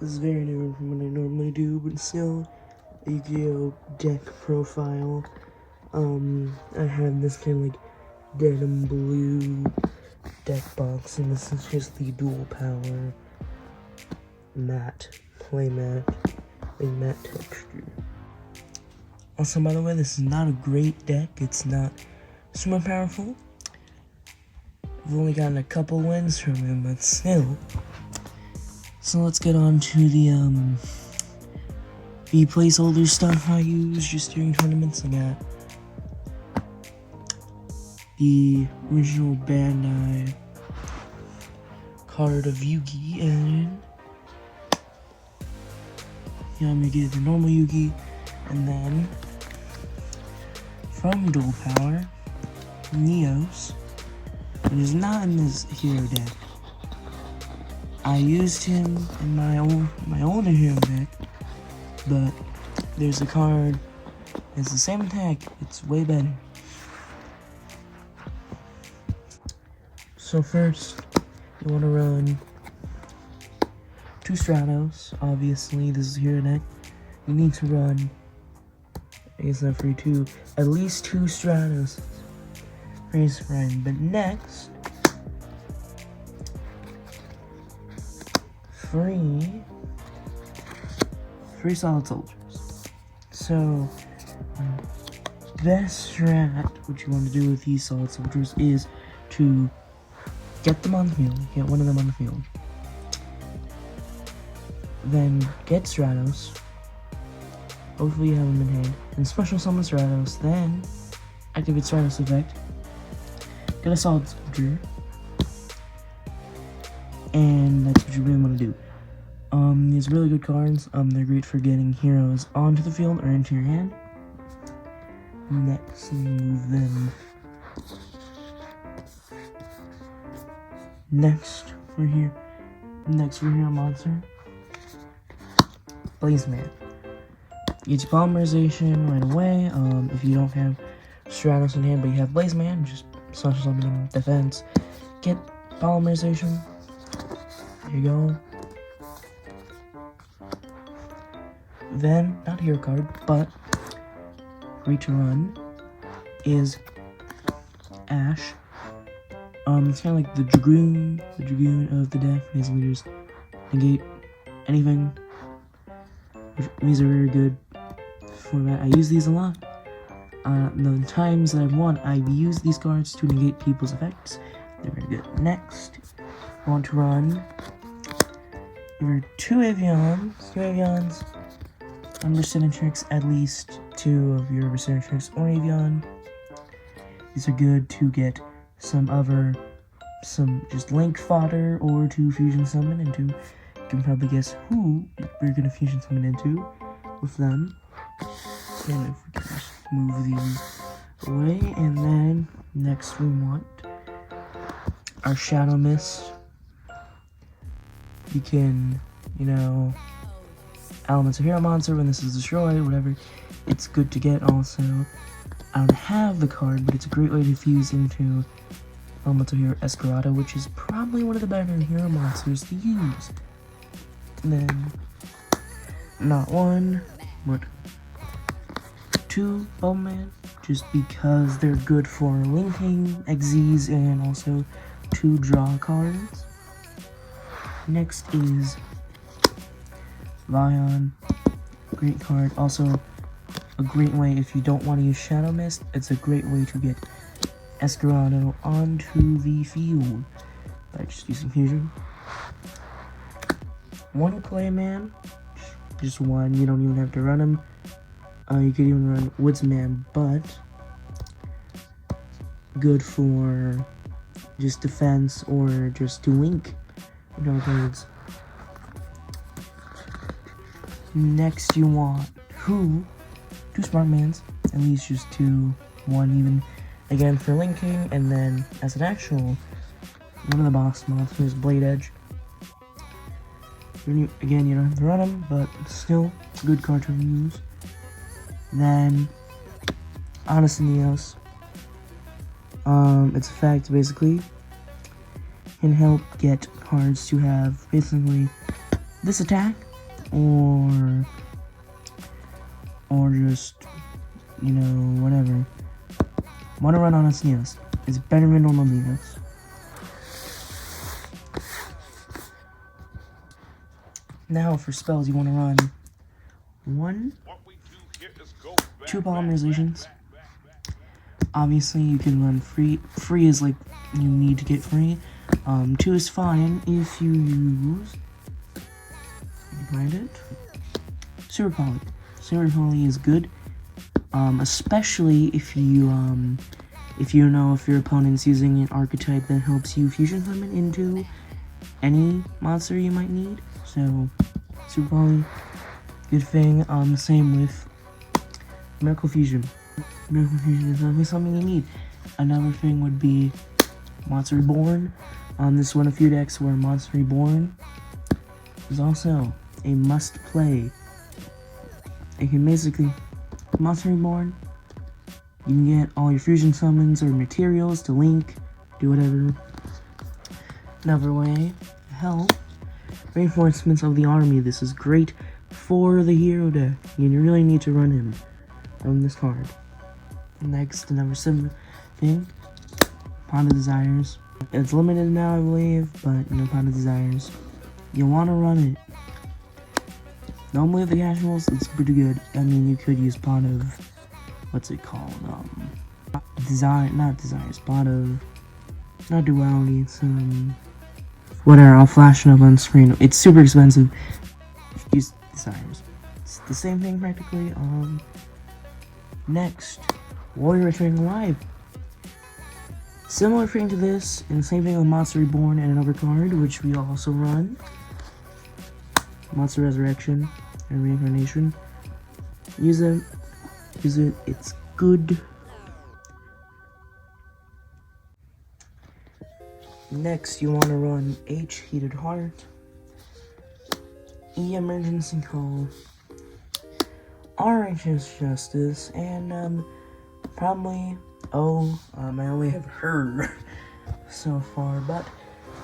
This is very different from what I normally do, but still a Yu-Gi-Oh! Deck profile. I have this kind of like denim blue deck box, and this is just the dual power matte, play matte, a matte texture. Also, by the way, this is not a great deck. It's not super powerful. I've only gotten a couple wins from him, but still. So let's get on to the placeholder stuff I use just during tournaments. I got the original Bandai card of Yugi, and yeah, I'm gonna get the normal Yugi, and then from Dual Power, Neos, which is not in this hero deck. I used him in my older hero deck, but there's a card. It's the same attack. It's way better. So first, you want to run 2 Stratos. Obviously, this is hero deck. You need to run. I guess not free 2. At least 2 Stratos. Freeze frame. But next, three solid soldiers. So, best strat, what you want to do with these solid soldiers is to get them on the field, get one of them on the field. Then get Stratos. Hopefully you have them in hand. And special summon Stratos. Then activate Stratos effect. Get a solid soldier. And that's what you really want to do. These really good cards. They're great for getting heroes onto the field or into your hand. Next, move them. Next, we're here monster. Blaze Man. Gets polymerization right away. If you don't have Stratos in hand, but you have Blaze Man, just special summon defense. Get polymerization. There you go. Then, not a hero card, but free to run is Ash. It's kind of like the Dragoon of the deck. Basically, just negate anything. These are very good for that. I use these a lot. The times that I've won, I've used these cards to negate people's effects. They're very good. Next, I want to run your 2 Avians. Under Cinetrix, at least 2 of your Cinetrix or Avian. These are good to get some just link fodder, or to fusion summon into. You can probably guess who we're gonna fusion summon into with them. And if we can just move these away, and then next we want our Shadow Mist. You can, Elements of Hero Monster when this is destroyed, whatever. It's good to get also. I don't have the card, but it's a great way to fuse into Elemental Hero Escarado, which is probably one of the better hero monsters to use. And then, not 1, but 2 Bowman, just because they're good for linking XZs and also to draw cards. Next is Vion, great card. Also, a great way if you don't want to use Shadow Mist. It's a great way to get Escarado onto the field by just using fusion. 1 Clayman, just 1. You don't even have to run him. You could even run Woodsman, but good for just defense or just to link draw cards. Next, you want 2 Smart Mans, at least just 2, 1 even, again for linking, and then as an actual one of the boss monsters, Blade Edge. Again, you don't have to run them, but still a good card to use. Then Honest Neos. Its effect basically can help get cards to have basically this attack or just, you know, whatever. Want to run on Neos. It's better than normal Neos. Now for spells, you want to run 1, 2 polymerizations. Obviously, you can run free. Free is like you need to get free. 2 is fine if you use. Find it. Super Poly. Super Poly is good. Especially if you know if your opponent's using an archetype that helps you fusion summon into any monster you might need. So, Super Poly, good thing. Same with Miracle Fusion. Miracle Fusion is always something you need. Another thing would be Monster Reborn. This is one of few decks where Monster Reborn is also a must-play. It can basically, Monster Reborn, you can get all your fusion summons or materials to link, do whatever. Another way, help. Reinforcements of the army. This is great for the hero deck. You really need to run him on this card. Next, another similar thing, Pond of Desires. It's limited now, I believe, but you know, Pond of Desires. You want to run it. Normally with the casuals, it's pretty good. I mean, you could use Pond of, what's it called? Not Duality, it's, whatever, I'll flash it up on screen. It's super expensive. Use Desires. It's the same thing practically. Next, Warrior Returning Alive. Similar thing to this, and the same thing with Monster Reborn and another card, which we also run. Monster Resurrection and Reincarnation. Use it, it's good. Next, you want to run H, Heated Heart, E, Emergency Call, R, Righteous Justice, and probably O. I only have her so far, but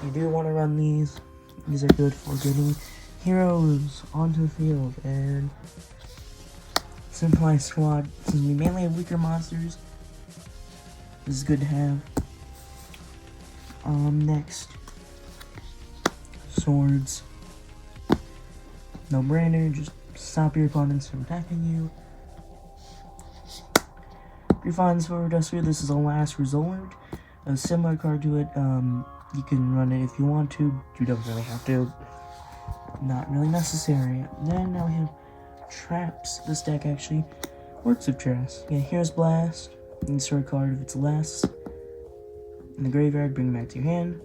you do want to run these. These are good for getting heroes onto the field, and Simplify Squad, since we mainly have weaker monsters, this is good to have. Next, Swords. No brainer, just stop your opponents from attacking you. Refined Sword Duster, this is a last resort. A similar card to it, you can run it if you want to, you don't really have to. Not really necessary. Then now we have Traps. This deck actually works with traps. Yeah, here's Blast. Insert a card if it's less. In the graveyard, bring it back to your hand.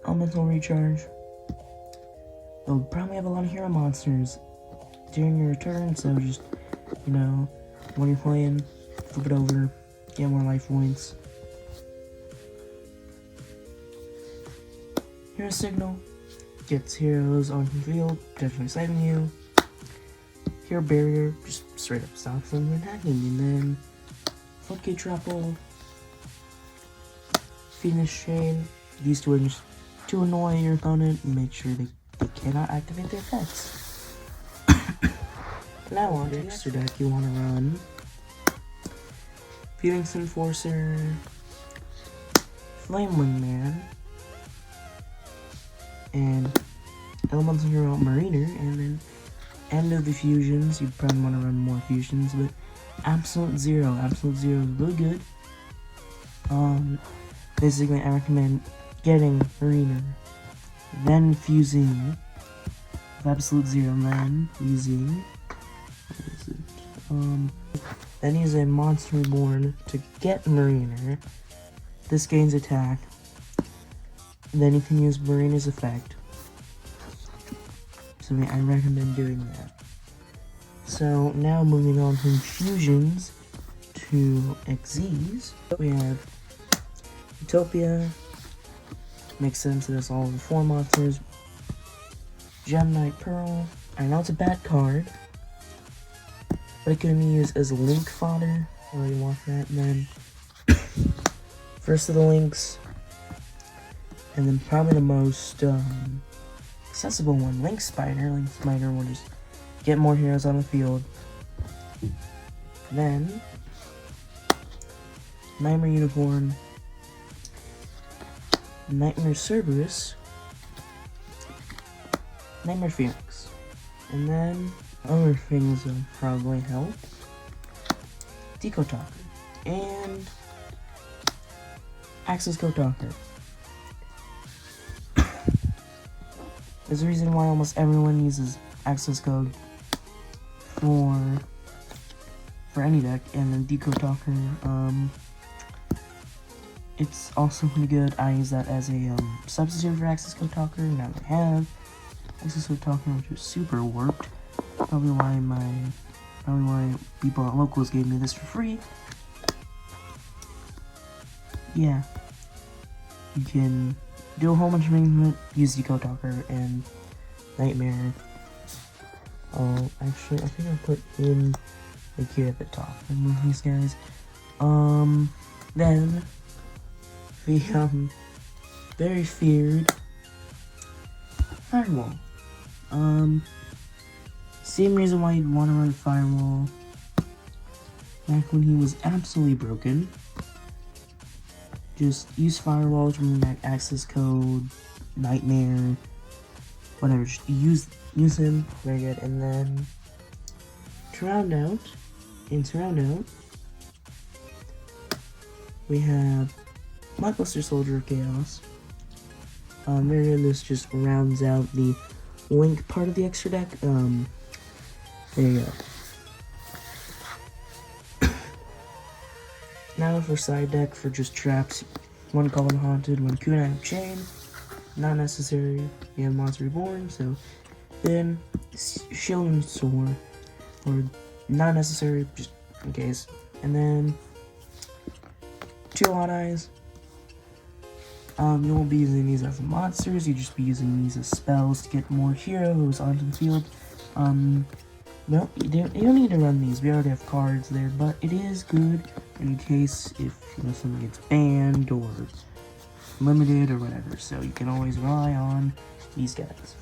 Elemental Recharge. You'll probably have a lot of hero monsters during your turn, so just, you know, when you're playing, flip it over, get more life points. Hero Signal. Gets heroes on the field, definitely saving you. Hero Barrier, just straight up stops them from attacking. And then Floodgate Trample, Phoenix Chain. These two are just to annoy your opponent and make sure they cannot activate their effects. Now on to extra deck, you want to run Phoenix Enforcer, Flame Wingman, and Elemental Hero Mariner, and then end of the fusions. You probably want to run more fusions, but Absolute Zero is really good. Basically, I recommend getting Mariner, then fusing with Absolute Zero, and then using, then using Monster Reborn to get Mariner. This gains attack. Then you can use Marina's effect. So I recommend doing that. So now moving on from fusions to XZs, we have Utopia. Makes sense that it's all the 4 monsters. Gem Knight Pearl. I know it's a bad card, but it can be used as a link fodder. I really want that. And then first of the links, And then probably the most accessible one, Link Spider. Link Spider will just get more heroes on the field. Then Nightmare Unicorn, Nightmare Cerberus, Nightmare Phoenix. And then other things will probably help. Deco Talker and Access Code Talker. There's a reason why almost everyone uses access code for any deck, and then Deco Talker, it's also pretty good. I use that as a substitute for Access Code Talker. Now they have Access Code Talker, which is super warped. Probably why people at Locals gave me this for free. Yeah, you can do a whole bunch of things with it. Use Deco Talker and Nightmare. Oh, actually, I think I put in like here at the top. Remove these guys. Then the very feared Firewall. Same reason why you'd want to run Firewall back when he was absolutely broken. Just use Firewall to bring back access code, Nightmare, whatever. Just use him, very good. And then to round out, we have Blockbuster Soldier of Chaos. Very good. This just rounds out the Link part of the extra deck. There you go. Now for side deck, for just traps, one Goblin Haunted, one Kunai of Chain. Not necessary. We have Monster Reborn, so then Shield and Sword, or not necessary, just in case. And then 2 Odd Eyes. You won't be using these as monsters, you just be using these as spells to get more heroes onto the field. No, you don't need to run these, we already have cards there, but it is good in case if something gets banned or limited or whatever, so you can always rely on these guys.